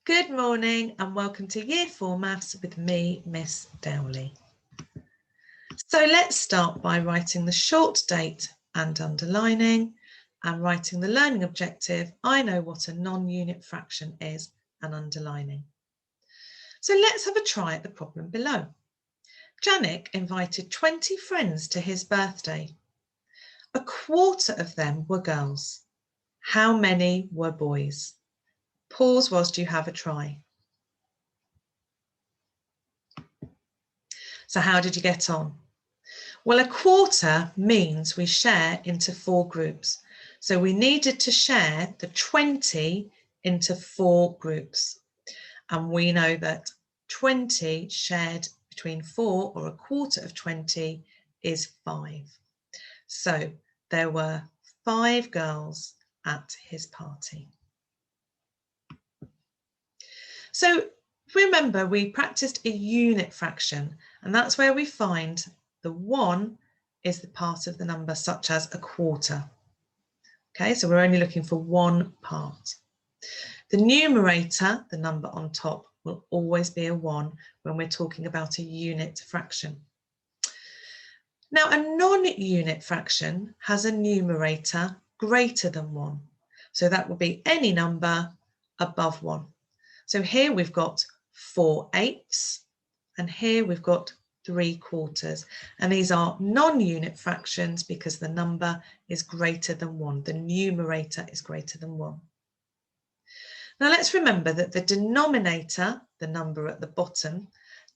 Good morning and welcome to Year 4 Maths with me, Miss Dowley. So let's start by writing the short date and underlining and writing the learning objective. I know what a non-unit fraction is and underlining. So let's have a try at the problem below. Janik invited 20 friends to his birthday. A quarter of them were girls. How many were boys? Pause whilst you have a try. So how did you get on? Well, a quarter means we share into 4 groups. So we needed to share the 20 into 4 groups. And we know that 20 shared between 4 or a quarter of 20 is 5. So there were 5 girls at his party. So remember, we practiced a unit fraction, and that's where we find the 1 is the part of the number, such as a quarter. Okay, so we're only looking for 1 part. The numerator, the number on top, will always be a 1 when we're talking about a unit fraction. Now, a non-unit fraction has a numerator greater than 1. So that will be any number above 1. So here we've got 4/8, and here we've got 3/4. And these are non-unit fractions because the number is greater than 1. The numerator is greater than 1. Now let's remember that the denominator, the number at the bottom,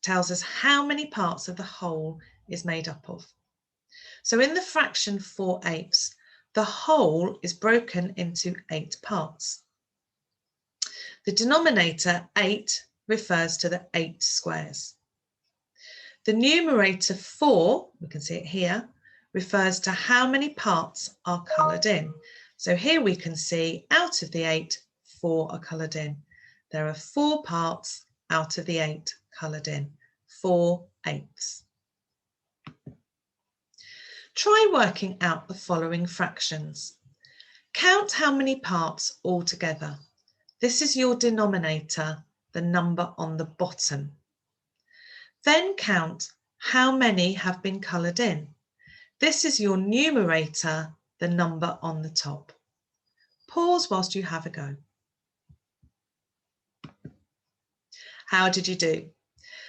tells us how many parts of the whole is made up of. So in the fraction 4/8, the whole is broken into 8 parts. The denominator 8 refers to the 8 squares. The numerator 4, we can see it here, refers to how many parts are coloured in. So here we can see out of the 8, 4 are coloured in. There are 4 parts out of the 8 coloured in, 4/8. Try working out the following fractions. Count how many parts altogether. This is your denominator, the number on the bottom. Then count how many have been coloured in. This is your numerator, the number on the top. Pause whilst you have a go. How did you do?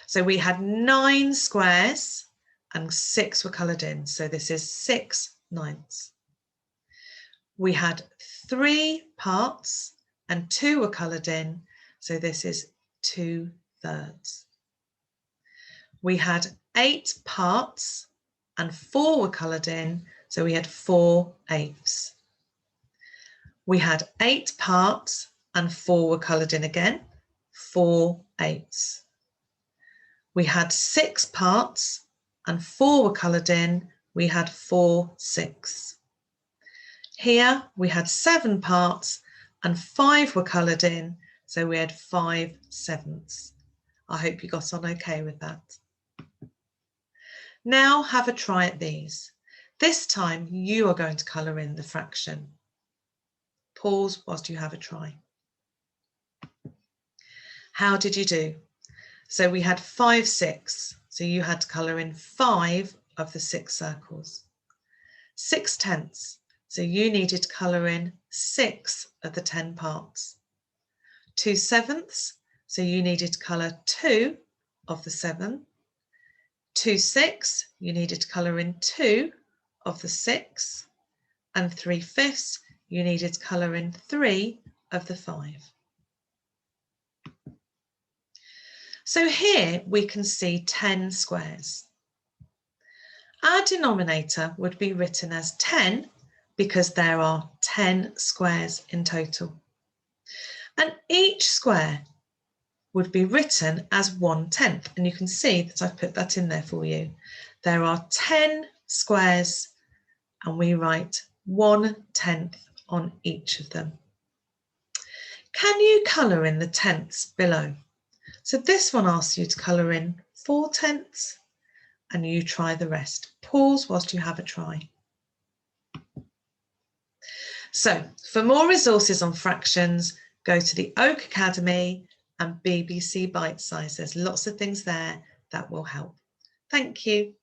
So we had 9 squares and 6 were coloured in. So this is 6/9. We had 3 parts and 2 were coloured in, so this is 2/3. We had 8 parts and 4 were coloured in, so we had 4/8. We had 8 parts and 4 were coloured in again, 4/8. We had 6 parts and 4 were coloured in, we had 4/6. Here we had 7 parts and 5 were coloured in, so we had 5/7. I hope you got on okay with that. Now have a try at these. This time you are going to colour in the fraction. Pause whilst you have a try. How did you do? So we had 5/6, so you had to colour in 5 of the 6 circles. 6/10. So you needed to colour in 6 of the 10 parts. 2/7, so you needed to colour 2 of the 7. 2/6, you needed to colour in 2 of the 6. And 3/5, you needed to colour in 3 of the 5. So here we can see 10 squares. Our denominator would be written as 10 because there are 10 squares in total. And each square would be written as 1/10. And you can see that I've put that in there for you. There are 10 squares and we write 1/10 on each of them. Can you colour in the tenths below? So this one asks you to colour in 4/10 and you try the rest. Pause whilst you have a try. So for more resources on fractions, go to the Oak Academy and BBC bite size. There's lots of things there that will help. Thank you.